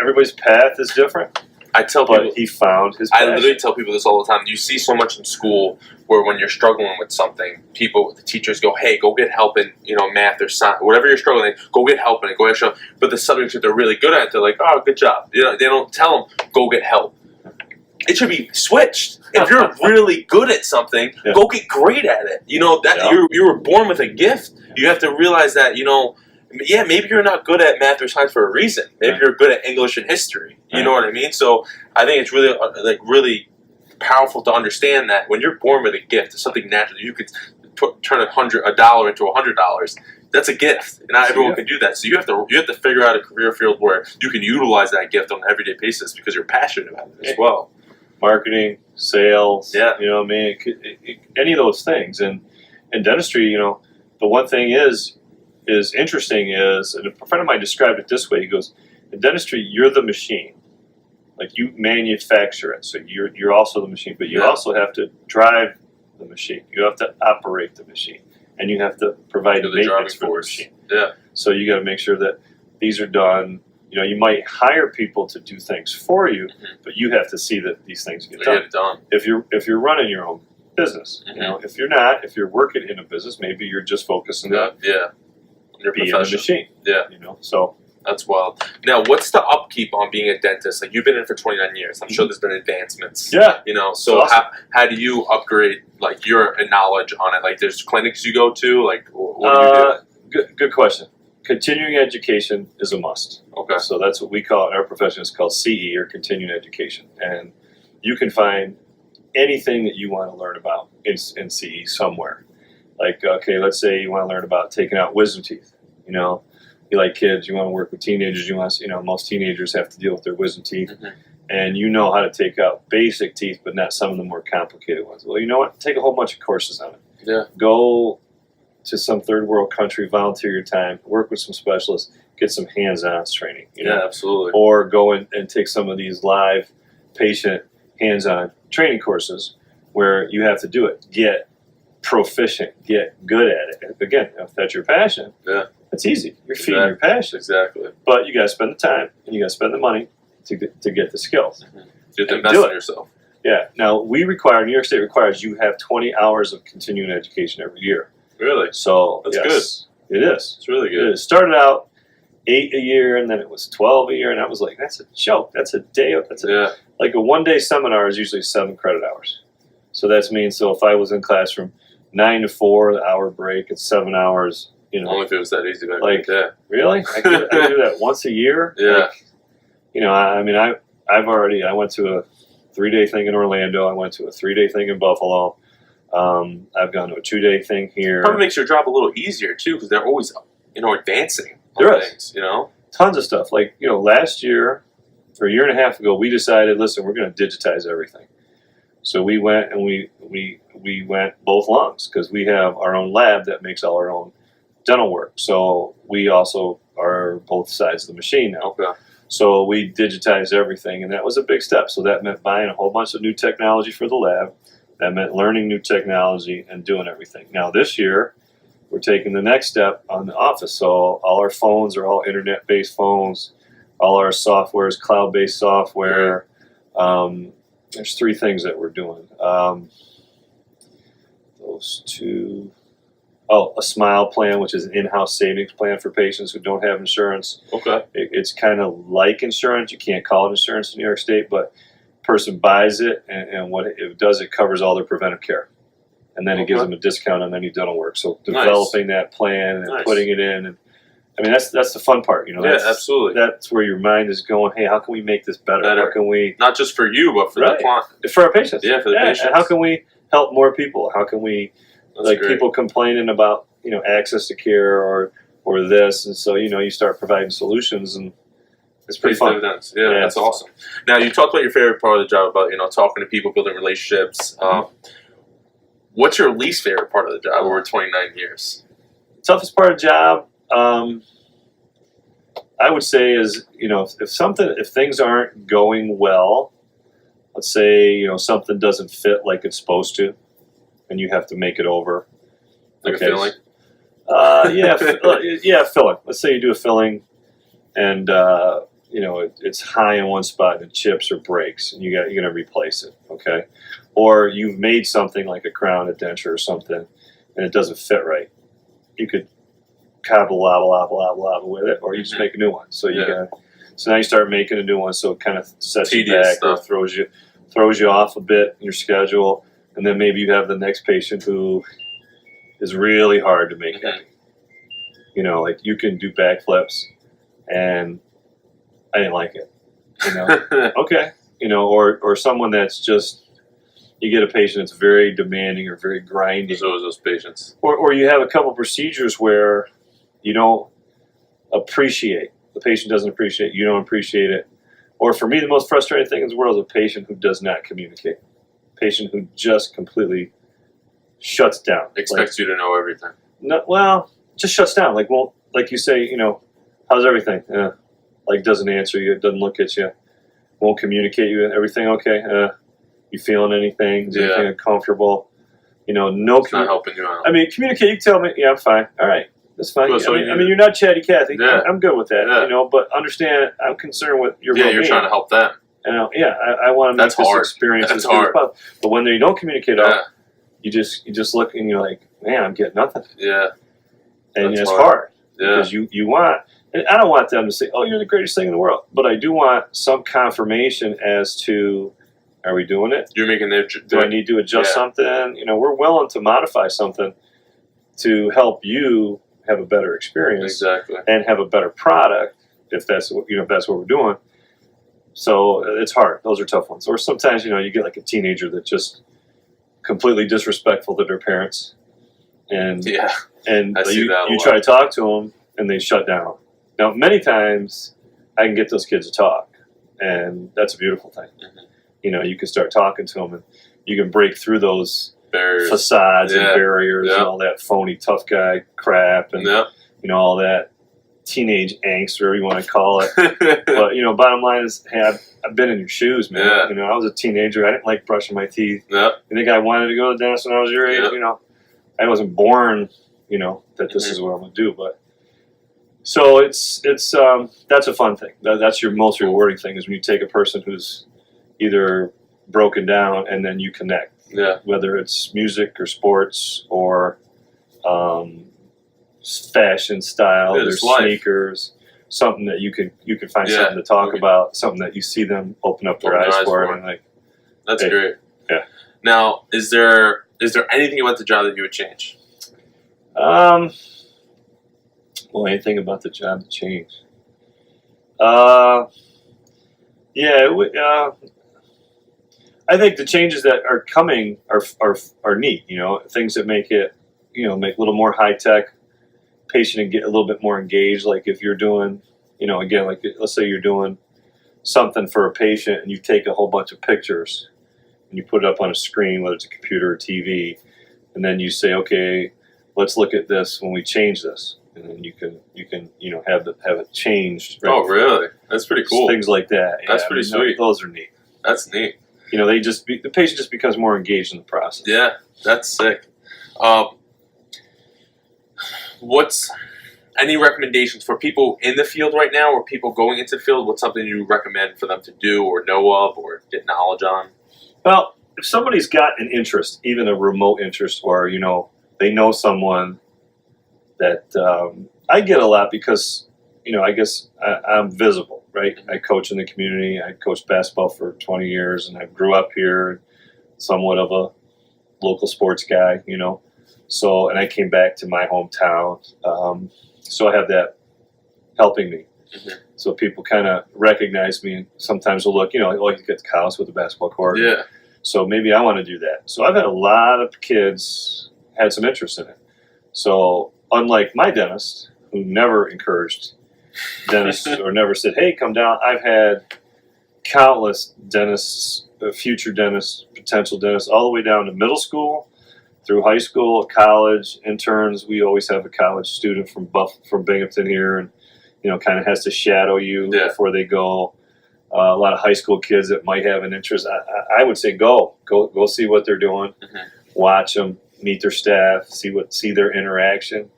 [SPEAKER 4] everybody's path is different.
[SPEAKER 3] I tell people,
[SPEAKER 4] but he found his passion.
[SPEAKER 3] I literally tell people this all the time. You see so much in school where when you're struggling with something, the teachers go, "Hey, go get help in math or science, whatever you're struggling. Go get help in it. Go get help." But the subjects that they're really good at, they're like, "Oh, good job." They don't tell them, "Go get help." It should be switched. If you're really good at something, go get great at it. You were born with a gift. You have to realize that maybe you're not good at math or science for a reason. Maybe you're good at English and history. You know what I mean? So I think it's really really powerful to understand that when you're born with a gift, it's something natural. You could turn $100 into $100. That's a gift. Not everyone can do that. So you have to figure out a career field where you can utilize that gift on an everyday basis because you're passionate about it as well. Marketing, sales, you know what I mean? Any of those things. And in dentistry, the one thing is interesting is, and a friend of mine described it this way, he goes, in dentistry, you're the machine. Like you manufacture it. So you're also the machine, but you also have to drive the machine. You have to operate the machine. And you have to provide the maintenance for the machine. Yeah. So you got to make sure that these are done. You might hire people to do things for you, but you have to see that these things get done. If you're running your own business, if you're working in a business, maybe you're just focusing on being a machine. Yeah. So that's wild. Now, what's the upkeep on being a dentist? Like you've been in for 29 years. I'm sure there's been advancements. Yeah. So awesome. How do you upgrade like your knowledge on it? Like there's clinics you go to. Like what do you do? Good question. Continuing education is a must. Okay. So that's what we call in our profession. It's called CE, or continuing education, and you can find anything that you want to learn about in CE somewhere. Like, okay, let's say you want to learn about taking out wisdom teeth. You like kids, you want to work with teenagers. Most teenagers have to deal with their wisdom teeth, and you know how to take out basic teeth, but not some of the more complicated ones. Well, you know what? Take a whole bunch of courses on it. Yeah. Go to some third world country, volunteer your time, work with some specialists, get some hands-on training. Yeah, absolutely. Or go and take some of these live patient hands-on training courses where you have to do it. Get proficient, get good at it. Again, if that's your passion, it's easy. You're feeding your passion. Exactly. But you got to spend the time and you got to spend the money to get the skills. You have to invest in yourself.
[SPEAKER 4] Yeah. Now, New York State requires you have 20 hours of continuing education every year.
[SPEAKER 3] Really?
[SPEAKER 4] So,
[SPEAKER 3] That's
[SPEAKER 4] yes, good. It is.
[SPEAKER 3] It's really good.
[SPEAKER 4] It started out 8 a year, and then it was 12 a year, and I was like, that's a joke. That's a day. Like a one-day seminar is usually 7 credit hours. So that means, so if I was in class from 9 to 4, the hour break, it's 7 hours. You know,
[SPEAKER 3] only if it was that easy back
[SPEAKER 4] like
[SPEAKER 3] then.
[SPEAKER 4] really, I do that once a year.
[SPEAKER 3] Yeah.
[SPEAKER 4] Like, you know, I mean, I went to a 3-day thing in Orlando. I went to a 3-day thing in Buffalo. I've gone to a 2-day thing here.
[SPEAKER 3] Probably makes your job a little easier too, because they're always, advancing on
[SPEAKER 4] There is.
[SPEAKER 3] things. You know,
[SPEAKER 4] Tons of stuff. Like, last year or a year and a half ago, we decided, listen, we're going to digitize everything. So we went and we went both lungs because we have our own lab that makes all our own dental work. So we also are both sides of the machine now.
[SPEAKER 3] Okay.
[SPEAKER 4] So we digitized everything, and that was a big step. So that meant buying a whole bunch of new technology for the lab. That meant learning new technology and doing everything. Now this year, we're taking the next step on the office. So all our phones are all internet-based phones. All our software is cloud-based software. There's 3 things that we're doing. Those 2. Oh, a SMILE plan, which is an in-house savings plan for patients who don't have insurance.
[SPEAKER 3] Okay.
[SPEAKER 4] It's kind of like insurance. You can't call it insurance in New York State, but person buys it, and what it does, it covers all their preventive care. And then it gives them a discount on any dental work. So developing that plan and putting it in, and I mean that's the fun part,
[SPEAKER 3] Yeah, absolutely.
[SPEAKER 4] That's where your mind is going. Hey, how can we make this better? How can we,
[SPEAKER 3] not just for you, but for the client,
[SPEAKER 4] for our patients?
[SPEAKER 3] Yeah, for the patients.
[SPEAKER 4] And how can we help more people? How can we,
[SPEAKER 3] great.
[SPEAKER 4] People complaining about access to care or this, and so you start providing solutions, and it's pretty fun.
[SPEAKER 3] Dividends. Yeah, that's awesome. Now you talked about your favorite part of the job, about talking to people, building relationships. What's your least favorite part of the job over 29 years?
[SPEAKER 4] Toughest part of the job, I would say, is if things aren't going well, let's say something doesn't fit like it's supposed to, and you have to make it over.
[SPEAKER 3] Like a filling?
[SPEAKER 4] Yeah, filling. Let's say you do a filling, and it's high in one spot and it chips or breaks, and you're gonna replace it. Okay, or you've made something like a crown, a denture, or something, and it doesn't fit right. You could cobble with it, or you just make a new one. So so now you start making a new one, so it kind of sets you back or throws you off a bit in your schedule, and then maybe you have the next patient who is really hard to make happy. Like you can do backflips, and I didn't like it. Okay, or someone that's just, you get a patient that's very demanding or very grinding.
[SPEAKER 3] There's always those patients.
[SPEAKER 4] Or you have a couple procedures where you don't appreciate, the patient doesn't appreciate, you don't appreciate it. Or for me, the most frustrating thing in the world is a patient who does not communicate. Patient who just completely shuts down.
[SPEAKER 3] Expects you to know everything.
[SPEAKER 4] No, well, just shuts down. Like you say, how's everything? Doesn't answer you, doesn't look at you, won't communicate you. Everything okay? You feeling anything? Is anything uncomfortable? No.
[SPEAKER 3] It's not helping you out.
[SPEAKER 4] I mean, communicate. You tell me, yeah, I'm fine. All right, that's fine.
[SPEAKER 3] Well, so
[SPEAKER 4] I mean, you're not chatty Cathy.
[SPEAKER 3] Yeah.
[SPEAKER 4] I'm good with that.
[SPEAKER 3] Yeah.
[SPEAKER 4] But understand, I'm concerned with your well-being.
[SPEAKER 3] You're trying to help them.
[SPEAKER 4] I want to make this experience as good as possible. But when they don't communicate, you just look and you're like, man, I'm getting nothing.
[SPEAKER 3] Yeah.
[SPEAKER 4] And it's hard.
[SPEAKER 3] Yeah.
[SPEAKER 4] Because you want, and I don't want them to say, oh, you're the greatest thing in the world. But I do want some confirmation as to, are we doing it?
[SPEAKER 3] You're making their.
[SPEAKER 4] Do I need to adjust something? We're willing to modify something to help you have a better experience.
[SPEAKER 3] Exactly.
[SPEAKER 4] And have a better product, if that's what we're doing. So it's hard. Those are tough ones. Or sometimes, you get like a teenager that's just completely disrespectful to their parents. And you try to talk to them and they shut down. Now, many times I can get those kids to talk, and that's a beautiful thing. Mm-hmm. You can start talking to them, and you can break through those barriers, facades and barriers and all that phony tough guy crap and all that teenage angst, whatever you want to call it. But bottom line is, hey, I've been in your shoes, man. I was a teenager. I didn't like brushing my teeth. You think I wanted to go to the dentist when I was your age? I wasn't born, that this is what I'm gonna do. But so it's that's a fun thing. That's your most rewarding thing, is when you take a person who's either broken down, and then you connect.
[SPEAKER 3] Yeah.
[SPEAKER 4] Whether it's music or sports or fashion style,
[SPEAKER 3] Yeah,
[SPEAKER 4] there's
[SPEAKER 3] it's life.
[SPEAKER 4] sneakers, something that you can find
[SPEAKER 3] Yeah.
[SPEAKER 4] something to talk about, something that you see them open up their eyes for, and like,
[SPEAKER 3] That's
[SPEAKER 4] hey,
[SPEAKER 3] great.
[SPEAKER 4] yeah.
[SPEAKER 3] Now, is there anything about the job that you would change?
[SPEAKER 4] Well, anything about the job to change? I think the changes that are coming are neat. You know, things that make it, make a little more high tech, patient and get a little bit more engaged. Like if you're doing, again, like let's say you're doing something for a patient and you take a whole bunch of pictures and you put it up on a screen, whether it's a computer or TV, and then you say, okay, let's look at this when we change this, and then you can have it changed. Right?
[SPEAKER 3] Oh, really? That's pretty cool.
[SPEAKER 4] Things like that.
[SPEAKER 3] That's pretty sweet.
[SPEAKER 4] Those are neat.
[SPEAKER 3] That's neat.
[SPEAKER 4] The patient just becomes more engaged in the process.
[SPEAKER 3] Yeah, that's sick. What's any recommendations for people in the field right now, or people going into the field? What's something you recommend for them to do, or know of, or get knowledge on?
[SPEAKER 4] Well, if somebody's got an interest, even a remote interest, or they know someone that I get a lot because I guess I'm visible, right? I coach in the community. I coached basketball for 20 years, and I grew up here, somewhat of a local sports guy, So, and I came back to my hometown, so I have that helping me.
[SPEAKER 3] Mm-hmm.
[SPEAKER 4] So people kind of recognize me, and sometimes will look, oh, you get to Collins with a basketball court.
[SPEAKER 3] Yeah.
[SPEAKER 4] So maybe I want to do that. So I've had a lot of kids had some interest in it. So unlike my dentist, who never encouraged dentists or never said, hey, come down, I've had countless dentists, future dentists, potential dentists, all the way down to middle school, through high school, college, interns. We always have a college student from Binghamton here, and kind of has to shadow you before they go. A lot of high school kids that might have an interest. I would say go see what they're doing, watch them, meet their staff, see their interaction.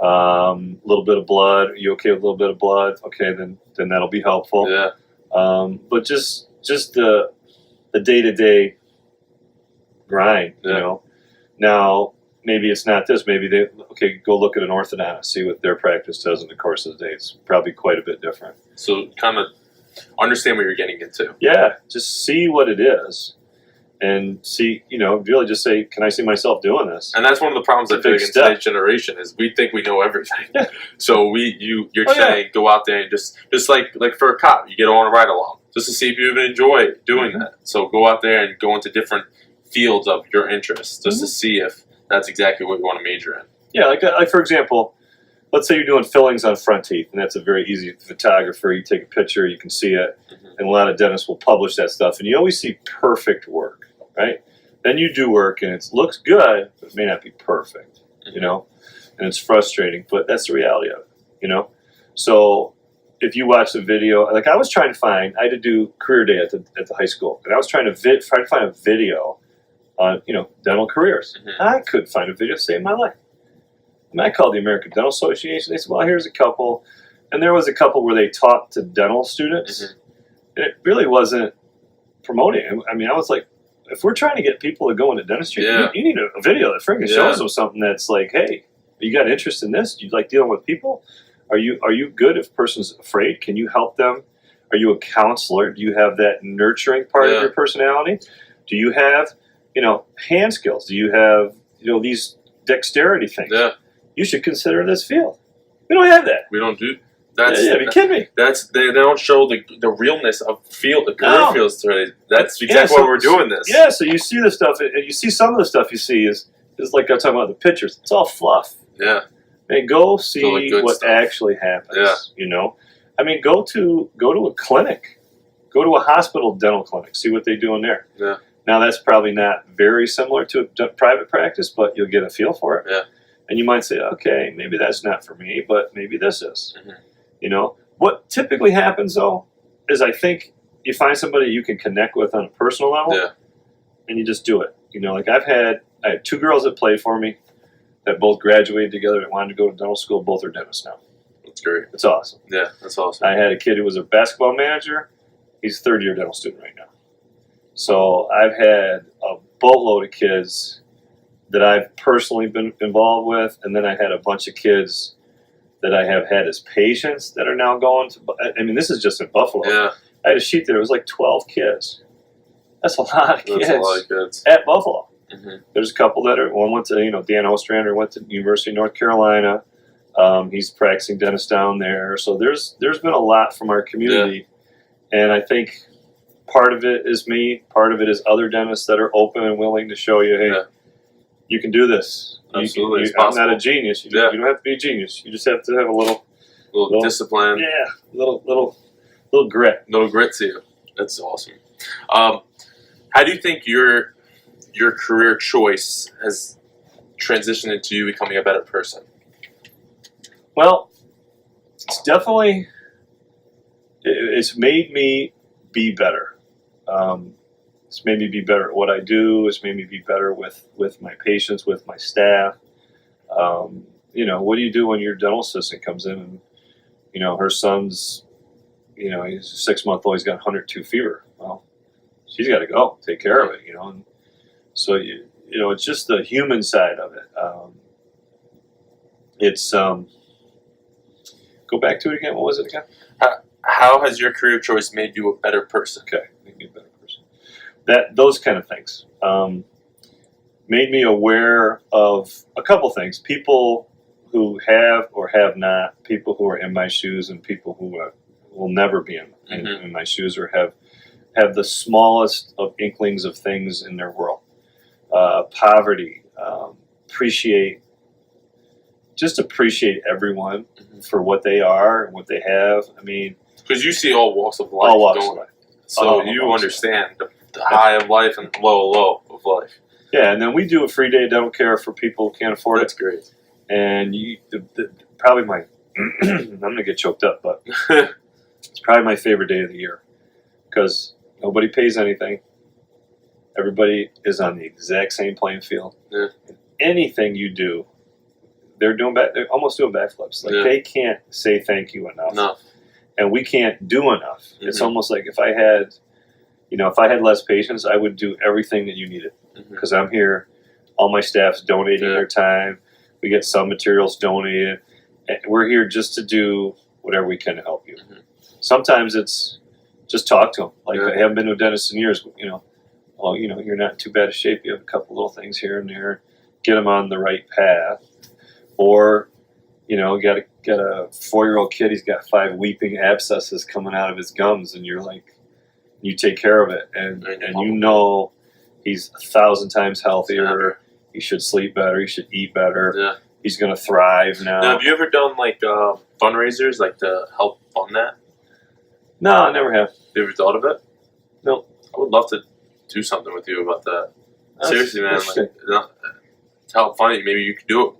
[SPEAKER 4] A little bit of blood. Are you okay with a little bit of blood? Okay, then that'll be helpful.
[SPEAKER 3] Yeah.
[SPEAKER 4] But just the day-to-day grind. Now maybe it's not this. Maybe go look at an orthodontist, see what their practice does in the course of the day. It's probably quite a bit different.
[SPEAKER 3] So kind of understand what you're getting into.
[SPEAKER 4] Yeah, just see what it is, and see, really just say, can I see myself doing this?
[SPEAKER 3] And that's one of the problems I feel like in today's generation is we think we know everything.
[SPEAKER 4] Yeah.
[SPEAKER 3] So you're saying go out there and just like for a cop, you get on a ride along just to see if you even enjoy doing that. So go out there and go into different fields of your interest just to see if that's exactly what you want to major in.
[SPEAKER 4] Yeah, like for example, let's say you're doing fillings on front teeth, and that's a very easy photographer. You take a picture, you can see it, and a lot of dentists will publish that stuff, and you always see perfect work, right? Then you do work, and it looks good, but it may not be perfect, and it's frustrating, but that's the reality of it, So if you watch the video, like I was trying to find, I had to do career day at the high school, and I was trying to find a video on, dental careers. I couldn't find a video to save my life. And I called the American Dental Association. They said, well, here's a couple. And there was a couple where they talked to dental students. And it really wasn't promoting. I mean, I was like, if we're trying to get people to go into dentistry, you need a video that freaking shows them something that's like, hey, you got interest in this? Do you like dealing with people? Are you good if a person's afraid? Can you help them? Are you a counselor? Do you have that nurturing part of your personality? Do you have, hand skills? Do you have, these dexterity things? Yeah. You should consider this field. We don't have that.
[SPEAKER 3] We don't do that.
[SPEAKER 4] Yeah, you kidding me?
[SPEAKER 3] They don't show the realness of the career fields today. That's exactly why we're doing this.
[SPEAKER 4] Yeah, so you see this stuff, and you see some of the stuff you see is like I'm talking about the pictures. It's all fluff.
[SPEAKER 3] Yeah.
[SPEAKER 4] And go see what
[SPEAKER 3] stuff
[SPEAKER 4] actually happens.
[SPEAKER 3] Yeah.
[SPEAKER 4] I mean, go to a clinic, go to a hospital dental clinic, see what they do in there.
[SPEAKER 3] Yeah.
[SPEAKER 4] Now that's probably not very similar to a private practice, but you'll get a feel for it.
[SPEAKER 3] Yeah.
[SPEAKER 4] And you might say, okay, maybe that's not for me, but maybe this is. What typically happens though is I think you find somebody you can connect with on a personal level, and you just do it. Like I had 2 girls that played for me that both graduated together that wanted to go to dental school. Both are dentists now.
[SPEAKER 3] That's great.
[SPEAKER 4] It's awesome.
[SPEAKER 3] Yeah, that's awesome.
[SPEAKER 4] I had a kid who was a basketball manager. He's a 3rd-year dental student right now. So I've had a boatload of kids that I've personally been involved with, and then I had a bunch of kids that I have had as patients that are now going to. I mean, this is just in Buffalo.
[SPEAKER 3] Yeah.
[SPEAKER 4] I had a sheet there. It was like 12 kids. That's a lot of kids.
[SPEAKER 3] That's a lot of kids.
[SPEAKER 4] At Buffalo.
[SPEAKER 3] Mm-hmm.
[SPEAKER 4] There's a couple that are. One went to Dan Ostrander went to University of North Carolina. He's practicing dentist down there. So there's been a lot from our community, and I think part of it is me. Part of it is other dentists that are open and willing to show you, hey, you can do this.
[SPEAKER 3] Absolutely,
[SPEAKER 4] I'm not a genius. You don't have to be a genius. You just have to have a little
[SPEAKER 3] discipline.
[SPEAKER 4] Yeah, little grit.
[SPEAKER 3] Little grit to you. That's awesome. How do you think your career choice has transitioned into you becoming a better person?
[SPEAKER 4] Well, it's definitely it's made me be better. It's made me be better at what I do. It's made me be better with my patients, with my staff. What do you do when your dental assistant comes in and, her son's, he's a 6-month-old, he's got 102 fever. Well, she's got to go take care of it, And so, it's just the human side of it. Go back to it again. What was it again?
[SPEAKER 3] How has your career choice made you a better person?
[SPEAKER 4] Okay, made me a better person. Those kind of things made me aware of a couple things. People who have or have not, people who are in my shoes, and people who will never be in my shoes or have the smallest of inklings of things in their world. Poverty, appreciate everyone for what they are and what they have. I mean,
[SPEAKER 3] because you see all walks of life.
[SPEAKER 4] All walks of life.
[SPEAKER 3] So you understand the high of life and the low of life.
[SPEAKER 4] Yeah, and then we do a free day of dental care for people who can't afford it.
[SPEAKER 3] That's great.
[SPEAKER 4] And probably my, I'm going to get choked up, but it's probably my favorite day of the year because nobody pays anything. Everybody is on the exact same playing field.
[SPEAKER 3] Yeah.
[SPEAKER 4] And anything you do, they're almost doing backflips. Like they can't say thank you enough.
[SPEAKER 3] No.
[SPEAKER 4] And we can't do enough. Mm-hmm. It's almost like if I had less patients, I would do everything that you needed because I'm here. All my staff's donating their time. We get some materials donated. And we're here just to do whatever we can to help you. Mm-hmm. Sometimes it's just talk to them. Like I haven't been to a dentist in years. You're not in too bad a shape. You have a couple little things here and there. Get them on the right path. Or, got a 4-year-old kid. He's got 5 weeping abscesses coming out of his gums, and you're like, you take care of it, and he's 1,000 times healthier. He should sleep better. He should eat better. Yeah. He's going to thrive now.
[SPEAKER 3] Now, have you ever done fundraisers to help fund that?
[SPEAKER 4] No, I never have.
[SPEAKER 3] You ever thought of it?
[SPEAKER 4] No.
[SPEAKER 3] I would love to do something with you about that. Seriously, man. To help fund it, maybe you could do it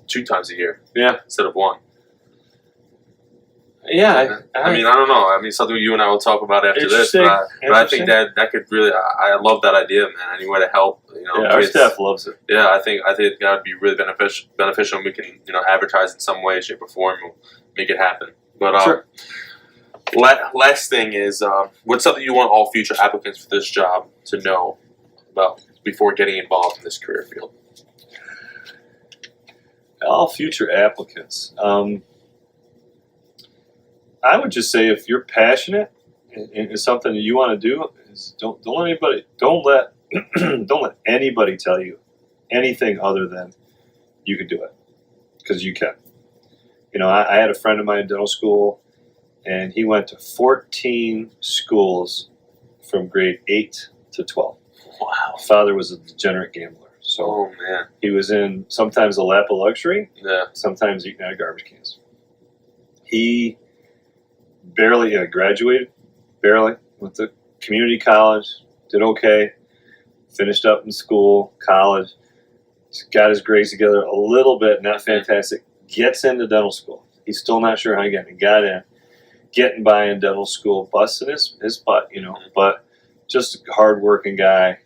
[SPEAKER 3] 2 times a year.
[SPEAKER 4] Yeah.
[SPEAKER 3] Instead of 1.
[SPEAKER 4] Yeah.
[SPEAKER 3] I don't know. I mean, something you and I will talk about after this. But I think that could really. I love that idea, man. Any way to help,
[SPEAKER 4] our staff loves it.
[SPEAKER 3] Yeah, I think that would be really beneficial. And we can, advertise in some way, shape, or form. We'll make it happen. But
[SPEAKER 4] sure.
[SPEAKER 3] Last thing is, what's something you want all future applicants for this job to know about before getting involved in this career field?
[SPEAKER 4] All future applicants. I would just say if you're passionate and it's something that you want to do, don't let anybody tell you anything other than you can do it, because you can. I had a friend of mine in dental school, and he went to 14 schools from grade 8 to 12.
[SPEAKER 3] Wow.
[SPEAKER 4] His father was a degenerate gambler. So
[SPEAKER 3] man.
[SPEAKER 4] He was in sometimes a lap of luxury, sometimes eating out of garbage cans. He barely graduated, went to community college, did okay, finished up in school, college, got his grades together a little bit, not fantastic, gets into dental school. He's still not sure how he got in, getting by in dental school, busting his butt, but just a hard-working guy.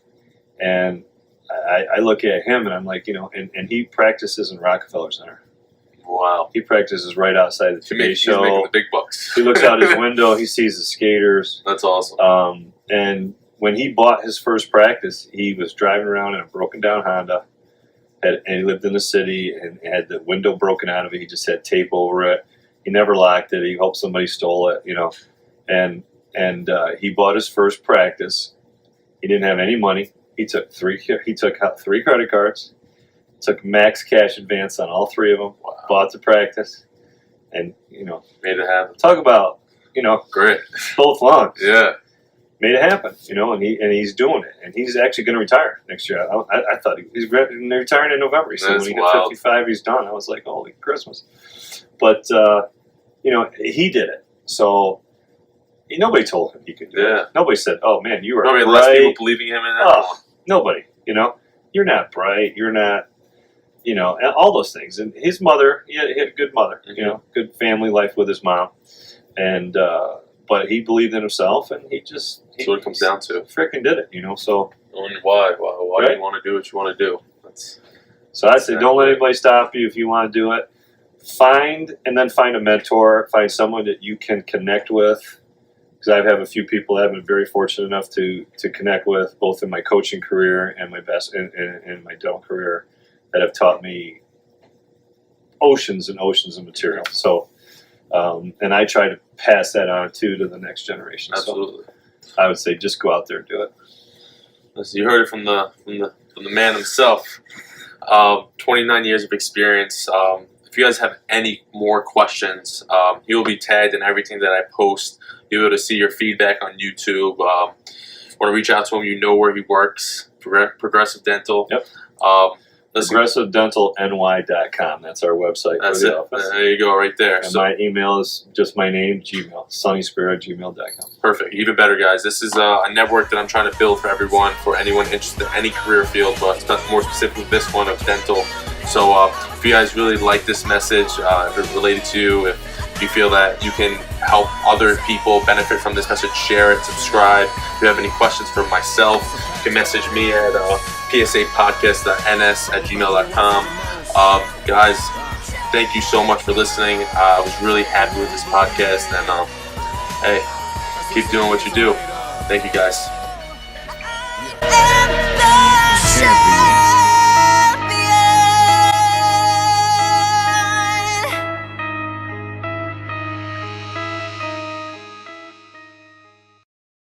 [SPEAKER 4] And I look at him and I'm like, and he practices in Rockefeller Center.
[SPEAKER 3] Wow.
[SPEAKER 4] He practices right outside the TV show.
[SPEAKER 3] He's making the big bucks.
[SPEAKER 4] He looks out his window. He sees the skaters.
[SPEAKER 3] That's awesome.
[SPEAKER 4] And when he bought his first practice, he was driving around in a broken down Honda, and he lived in the city and had the window broken out of it. He just had tape over it. He never locked it. He hoped somebody stole it, and he bought his first practice. He didn't have any money. He took out 3 credit cards, took max cash advance on all 3 of them, bought the practice, and
[SPEAKER 3] Made it happen.
[SPEAKER 4] talk about
[SPEAKER 3] Great.
[SPEAKER 4] both lungs.
[SPEAKER 3] Yeah.
[SPEAKER 4] Made it happen, and he's doing it, and he's actually going to retire next year. I thought he's retiring in November. He said
[SPEAKER 3] That's
[SPEAKER 4] when he
[SPEAKER 3] wild.
[SPEAKER 4] gets 55, he's done. I was like, holy Christmas! But he did it. So nobody told him he could do it. Nobody said, "Oh man, you are
[SPEAKER 3] Probably
[SPEAKER 4] bright."
[SPEAKER 3] less people believing him in that.
[SPEAKER 4] Oh, nobody. You're not bright. You're not. And all those things. And his mother, he had a good mother. Good family life with his mom, and. But he believed in himself, and that's
[SPEAKER 3] what it comes down to.
[SPEAKER 4] Freaking did it, So
[SPEAKER 3] And why? Why do you want to do what you want to do?
[SPEAKER 4] So I say, don't let anybody stop you if you want to do it. Find a mentor. Find someone that you can connect with. Because I have a few people that I've been very fortunate enough to connect with, both in my coaching career and my in my dental career, that have taught me oceans and oceans of material. So. And I try to pass that on to the next generation.
[SPEAKER 3] Absolutely.
[SPEAKER 4] So I would say just go out there and do it.
[SPEAKER 3] Listen, you heard it from the man himself. 29 years of experience. If you guys have any more questions, he will be tagged in everything that I post. You'll be able to see your feedback on YouTube. Want to reach out to him? You know where he works. Progressive Dental.
[SPEAKER 4] Yep. ProgressiveDentalNY.com. That's our website.
[SPEAKER 3] That's
[SPEAKER 4] for the
[SPEAKER 3] it.
[SPEAKER 4] office.
[SPEAKER 3] There you go, right there.
[SPEAKER 4] And my email is just my name, Gmail, SonnySpera@gmail.com.
[SPEAKER 3] Perfect. Even better, guys. This is a network that I'm trying to build for everyone, for anyone interested in any career field, but more specifically this one of dental. So if you guys really like this message, if it's related to you, if you feel that you can help other people benefit from this message, share it, subscribe. If you have any questions for myself, you can message me at psapodcast.ns@gmail.com. Guys, thank you so much for listening. I was really happy with this podcast, and hey, keep doing what you do. Thank you, guys.